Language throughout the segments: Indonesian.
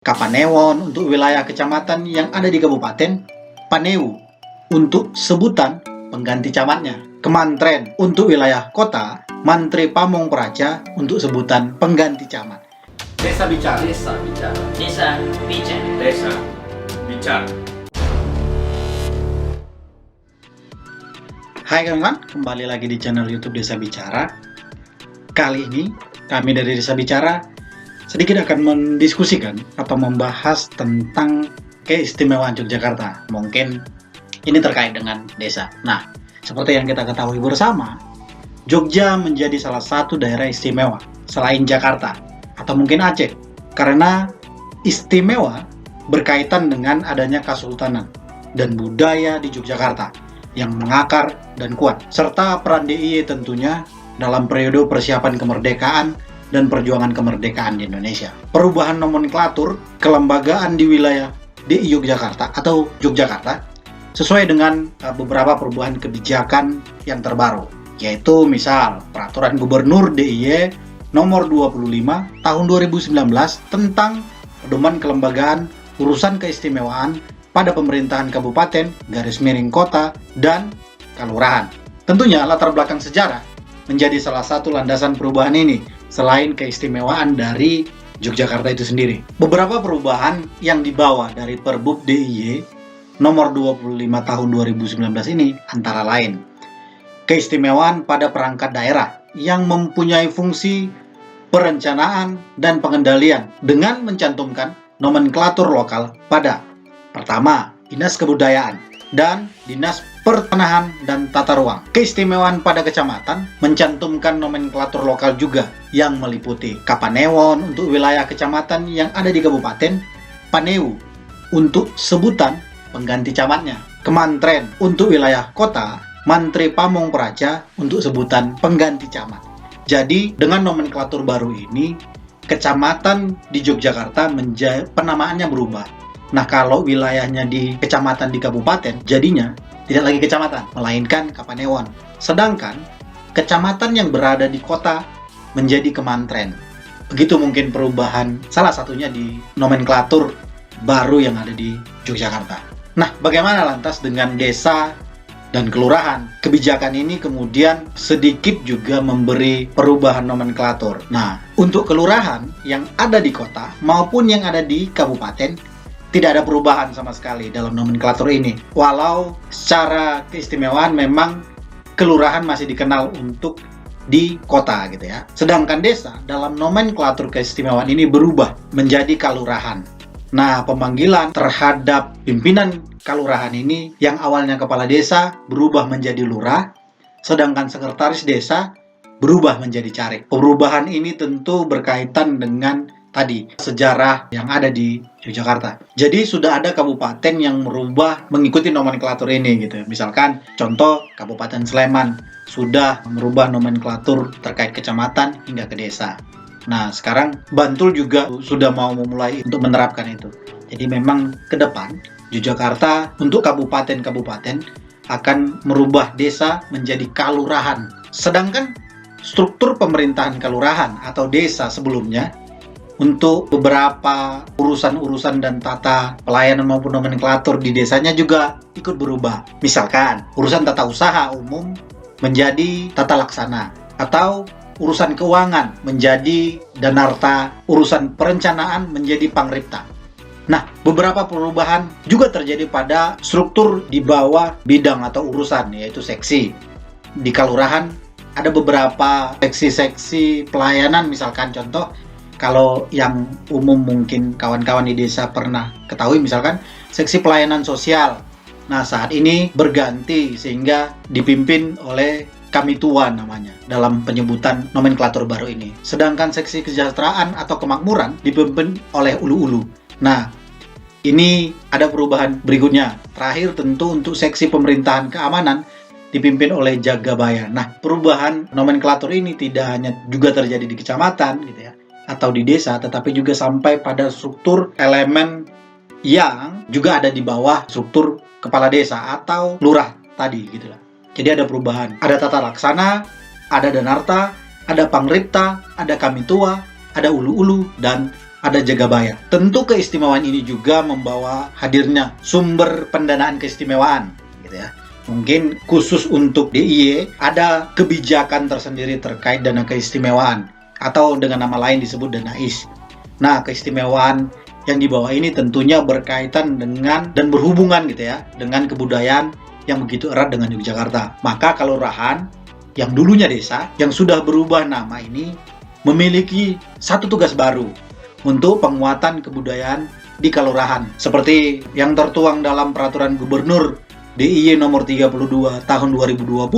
Kapanewon untuk wilayah kecamatan yang ada di Kabupaten, Paneu untuk sebutan pengganti camatnya, Kemantren untuk wilayah kota, Mantri Pamong Praja untuk sebutan pengganti camat. Desa bicara. Desa bicara. Desa bicara. Desa bicara. Hai kawan-kawan, kembali lagi di channel YouTube Desa Bicara. Kali ini kami dari Desa Bicara sedikit akan mendiskusikan atau membahas tentang keistimewaan Yogyakarta. Mungkin ini terkait dengan desa. Nah, seperti yang kita ketahui bersama, Jogja menjadi salah satu daerah istimewa selain Jakarta atau mungkin Aceh, karena istimewa berkaitan dengan adanya kesultanan dan budaya di Yogyakarta yang mengakar dan kuat, serta peran DIY tentunya dalam periode persiapan kemerdekaan dan perjuangan kemerdekaan di Indonesia. Perubahan nomenklatur kelembagaan di wilayah DIY Yogyakarta atau Yogyakarta sesuai dengan beberapa perubahan kebijakan yang terbaru, yaitu misal Peraturan Gubernur DIY Nomor 25 Tahun 2019 tentang pedoman kelembagaan urusan keistimewaan pada pemerintahan kabupaten, garis miring kota, dan kelurahan. Tentunya latar belakang sejarah menjadi salah satu landasan perubahan ini, selain keistimewaan dari Yogyakarta itu sendiri. Beberapa perubahan yang dibawa dari Perbub DIY Nomor 25 Tahun 2019 ini antara lain keistimewaan pada perangkat daerah yang mempunyai fungsi perencanaan dan pengendalian dengan mencantumkan nomenklatur lokal pada pertama, Dinas Kebudayaan dan Dinas Pertanahan dan Tata Ruang. Keistimewaan pada kecamatan mencantumkan nomenklatur lokal juga yang meliputi Kapanewon untuk wilayah kecamatan yang ada di Kabupaten, Paneu untuk sebutan pengganti camatnya, Kemantren untuk wilayah kota, Mantri Pamong Praja untuk sebutan pengganti camat. Jadi dengan nomenklatur baru ini, kecamatan di Yogyakarta penamaannya berubah. Nah, kalau wilayahnya di kecamatan di kabupaten, jadinya tidak lagi kecamatan, melainkan Kapanewon. Sedangkan kecamatan yang berada di kota menjadi Kemantren. Begitu mungkin perubahan salah satunya di nomenklatur baru yang ada di Yogyakarta. Nah, bagaimana lantas dengan desa dan kelurahan? Kebijakan ini kemudian sedikit juga memberi perubahan nomenklatur. Nah, untuk kelurahan yang ada di kota maupun yang ada di kabupaten, tidak ada perubahan sama sekali dalam nomenklatur ini. Walau secara keistimewaan memang kelurahan masih dikenal untuk di kota gitu ya. Sedangkan desa dalam nomenklatur keistimewaan ini berubah menjadi kalurahan. Nah, pemanggilan terhadap pimpinan kalurahan ini yang awalnya kepala desa berubah menjadi lurah, sedangkan sekretaris desa berubah menjadi carik. Perubahan ini tentu berkaitan dengan tadi sejarah yang ada di Yogyakarta. Jadi sudah ada kabupaten yang merubah mengikuti nomenklatur ini gitu. Misalkan contoh Kabupaten Sleman sudah merubah nomenklatur terkait kecamatan hingga ke desa. Nah, sekarang Bantul juga sudah mau memulai untuk menerapkan itu. Jadi memang ke depan Yogyakarta untuk kabupaten-kabupaten akan merubah desa menjadi kalurahan. Sedangkan struktur pemerintahan kalurahan atau desa sebelumnya untuk beberapa urusan-urusan dan tata pelayanan maupun nomenklatur di desanya juga ikut berubah. Misalkan, urusan tata usaha umum menjadi tata laksana, atau urusan keuangan menjadi danarta, urusan perencanaan menjadi pangripta. Nah, beberapa perubahan juga terjadi pada struktur di bawah bidang atau urusan, yaitu seksi. Di kelurahan ada beberapa seksi-seksi pelayanan, misalkan contoh, kalau yang umum mungkin kawan-kawan di desa pernah ketahui, misalkan seksi pelayanan sosial. Nah, saat ini berganti sehingga dipimpin oleh Kamitua namanya dalam penyebutan nomenklatur baru ini. Sedangkan seksi kesejahteraan atau kemakmuran dipimpin oleh ulu-ulu. Nah, ini ada perubahan berikutnya. Terakhir tentu untuk seksi pemerintahan keamanan dipimpin oleh Jagabaya. Nah, perubahan nomenklatur ini tidak hanya juga terjadi di kecamatan gitu ya, atau di desa, tetapi juga sampai pada struktur elemen yang juga ada di bawah struktur kepala desa atau lurah tadi gitu lah. Jadi ada perubahan, ada tata laksana, ada danarta, ada pangripta, ada kamitua, ada ulu-ulu, dan ada Jagabaya. Tentu keistimewaan ini juga membawa hadirnya sumber pendanaan keistimewaan, gitu ya. Mungkin khusus untuk DIY ada kebijakan tersendiri terkait dana keistimewaan atau dengan nama lain disebut dana IS. Nah, keistimewaan yang dibawa ini tentunya berkaitan dengan dan berhubungan gitu ya dengan kebudayaan yang begitu erat dengan Yogyakarta. Maka kelurahan yang dulunya desa yang sudah berubah nama ini memiliki satu tugas baru untuk penguatan kebudayaan di kelurahan seperti yang tertuang dalam peraturan gubernur DIY nomor 32 tahun 2020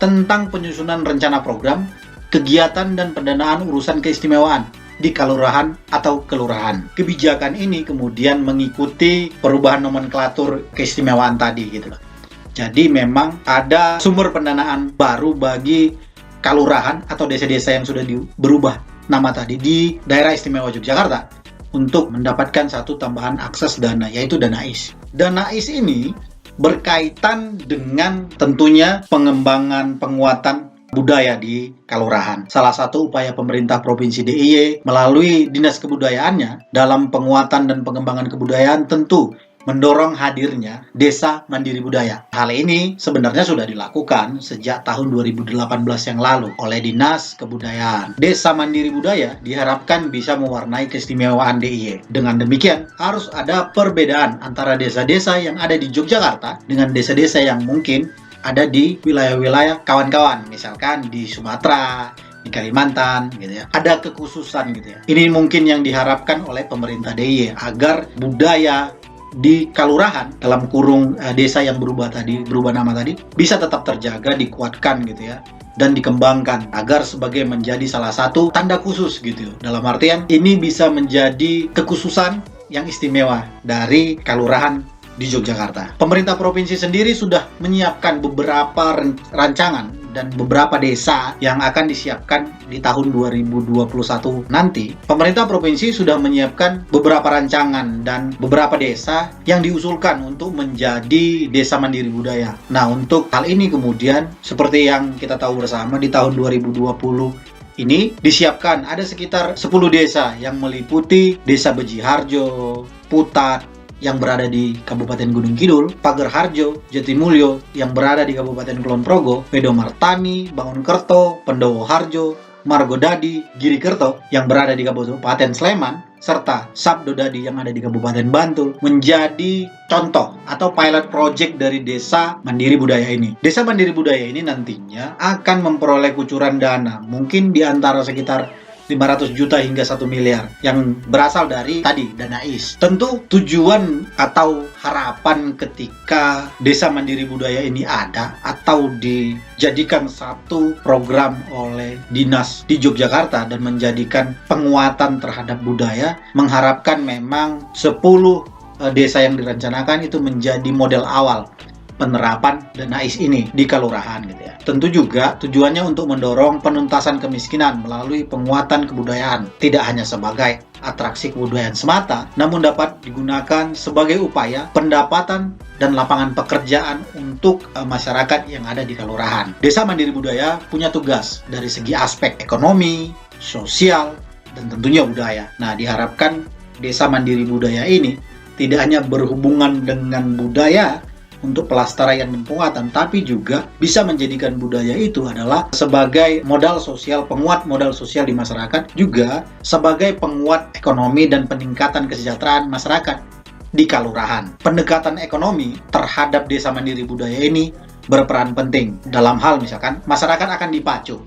tentang penyusunan rencana program, kegiatan dan pendanaan urusan keistimewaan di kelurahan atau kelurahan. Kebijakan ini kemudian mengikuti perubahan nomenklatur keistimewaan tadi gitu loh. Jadi memang ada sumber pendanaan baru bagi kelurahan atau desa-desa yang sudah berubah nama tadi di daerah istimewa Yogyakarta untuk mendapatkan satu tambahan akses dana, yaitu dana IS. Dana IS ini berkaitan dengan tentunya pengembangan penguatan budaya di kelurahan. Salah satu upaya pemerintah Provinsi DIY melalui Dinas Kebudayaannya dalam penguatan dan pengembangan kebudayaan tentu mendorong hadirnya Desa Mandiri Budaya. Hal ini sebenarnya sudah dilakukan sejak tahun 2018 yang lalu oleh Dinas Kebudayaan. Desa Mandiri Budaya diharapkan bisa mewarnai keistimewaan DIY. Dengan demikian, harus ada perbedaan antara desa-desa yang ada di Yogyakarta dengan desa-desa yang mungkin ada di wilayah-wilayah kawan-kawan, misalkan di Sumatera, di Kalimantan, gitu ya. Ada kekhususan gitu ya. Ini mungkin yang diharapkan oleh pemerintah DIY agar budaya di kelurahan dalam kurung desa yang berubah nama tadi bisa tetap terjaga, dikuatkan gitu ya, dan dikembangkan agar sebagai menjadi salah satu tanda khusus gitu. Dalam artian ini bisa menjadi kekhususan yang istimewa dari kelurahan di Yogyakarta. Pemerintah provinsi sendiri sudah menyiapkan beberapa rancangan dan beberapa desa yang akan disiapkan di tahun 2021 nanti. Pemerintah provinsi sudah menyiapkan beberapa rancangan dan beberapa desa yang diusulkan untuk menjadi desa mandiri budaya. Nah, untuk hal ini kemudian seperti yang kita tahu bersama di tahun 2020 ini disiapkan ada sekitar 10 desa yang meliputi Desa Bejiharjo, Putat yang berada di Kabupaten Gunung Kidul, Pagerharjo, Jatimulyo yang berada di Kabupaten Kulon Progo, Medomartani, Bangunkerto, Pendowo Harjo, Margodadi, Girikerto yang berada di Kabupaten Sleman, serta Sabdodadi yang ada di Kabupaten Bantul menjadi contoh atau pilot project dari Desa Mandiri Budaya ini. Desa Mandiri Budaya ini nantinya akan memperoleh kucuran dana mungkin di antara sekitar 500 juta hingga 1 miliar yang berasal dari tadi dana IS. Tentu tujuan atau harapan ketika Desa Mandiri Budaya ini ada atau dijadikan satu program oleh dinas di Yogyakarta dan menjadikan penguatan terhadap budaya, mengharapkan memang 10 desa yang direncanakan itu menjadi model awal penerapan dana IS ini di kelurahan gitu ya. Tentu juga tujuannya untuk mendorong penuntasan kemiskinan melalui penguatan kebudayaan, tidak hanya sebagai atraksi kebudayaan semata, namun dapat digunakan sebagai upaya pendapatan dan lapangan pekerjaan untuk masyarakat yang ada di kelurahan. Desa Mandiri Budaya punya tugas dari segi aspek ekonomi, sosial, dan tentunya budaya. Nah, diharapkan Desa Mandiri Budaya ini tidak hanya berhubungan dengan budaya untuk pelestarian dan penguatan, tapi juga bisa menjadikan budaya itu adalah sebagai modal sosial, penguat modal sosial di masyarakat, juga sebagai penguat ekonomi dan peningkatan kesejahteraan masyarakat di kelurahan. Pendekatan ekonomi terhadap Desa Mandiri Budaya ini berperan penting dalam hal misalkan masyarakat akan dipacu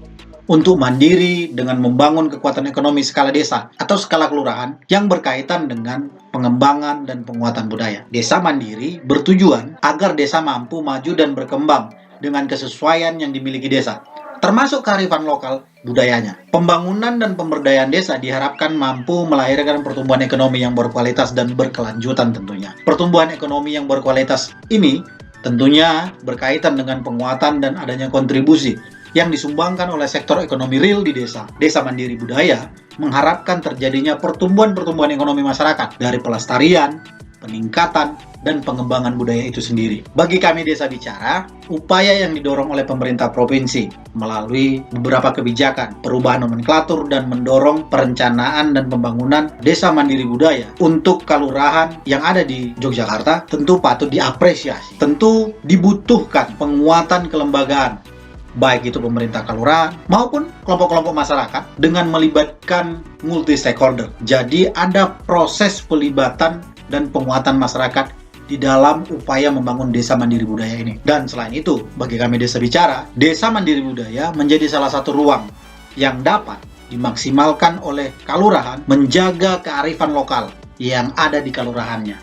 untuk mandiri dengan membangun kekuatan ekonomi skala desa atau skala kelurahan yang berkaitan dengan pengembangan dan penguatan budaya. Desa mandiri bertujuan agar desa mampu maju dan berkembang dengan kesesuaian yang dimiliki desa, termasuk kearifan lokal budayanya. Pembangunan dan pemberdayaan desa diharapkan mampu melahirkan pertumbuhan ekonomi yang berkualitas dan berkelanjutan tentunya. Pertumbuhan ekonomi yang berkualitas ini tentunya berkaitan dengan penguatan dan adanya kontribusi yang disumbangkan oleh sektor ekonomi real di desa. Desa Mandiri Budaya mengharapkan terjadinya pertumbuhan ekonomi masyarakat dari pelestarian, peningkatan, dan pengembangan budaya itu sendiri. Bagi kami Desa Bicara, upaya yang didorong oleh pemerintah provinsi melalui beberapa kebijakan, perubahan nomenklatur dan mendorong perencanaan dan pembangunan desa mandiri budaya untuk kalurahan yang ada di Yogyakarta tentu patut diapresiasi. Tentu dibutuhkan penguatan kelembagaan, baik itu pemerintah kelurahan maupun kelompok-kelompok masyarakat dengan melibatkan multi stakeholder. Jadi ada proses pelibatan dan penguatan masyarakat di dalam upaya membangun desa mandiri budaya ini. Dan selain itu, bagi kami Desa Bicara, desa mandiri budaya menjadi salah satu ruang yang dapat dimaksimalkan oleh kalurahan menjaga kearifan lokal yang ada di kalurahannya.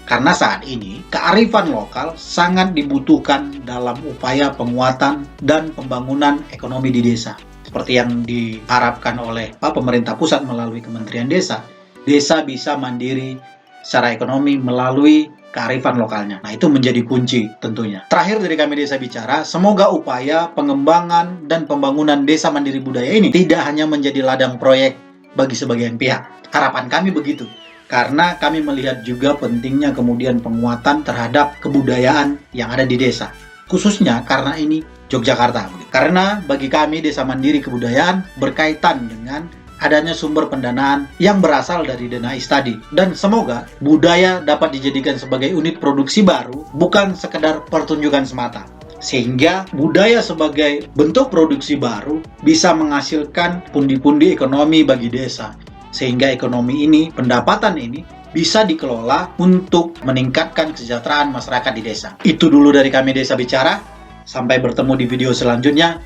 Karena saat ini, kearifan lokal sangat dibutuhkan dalam upaya penguatan dan pembangunan ekonomi di desa. Seperti yang diharapkan oleh pemerintah pusat melalui Kementerian Desa, desa bisa mandiri secara ekonomi melalui kearifan lokalnya. Nah, itu menjadi kunci tentunya. Terakhir dari kami Desa Bicara, semoga upaya pengembangan dan pembangunan desa mandiri budaya ini tidak hanya menjadi ladang proyek bagi sebagian pihak. Harapan kami begitu. Karena kami melihat juga pentingnya kemudian penguatan terhadap kebudayaan yang ada di desa. Khususnya karena ini Yogyakarta. Karena bagi kami desa mandiri kebudayaan berkaitan dengan adanya sumber pendanaan yang berasal dari dana istadi. Dan semoga budaya dapat dijadikan sebagai unit produksi baru, bukan sekedar pertunjukan semata. Sehingga budaya sebagai bentuk produksi baru bisa menghasilkan pundi-pundi ekonomi bagi desa. Sehingga ekonomi ini, pendapatan ini bisa dikelola untuk meningkatkan kesejahteraan masyarakat di desa. Itu dulu dari kami Desa Bicara. Sampai bertemu di video selanjutnya.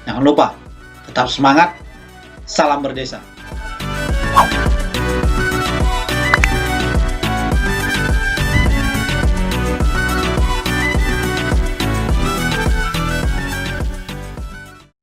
Jangan lupa, tetap semangat. Salam berdesa.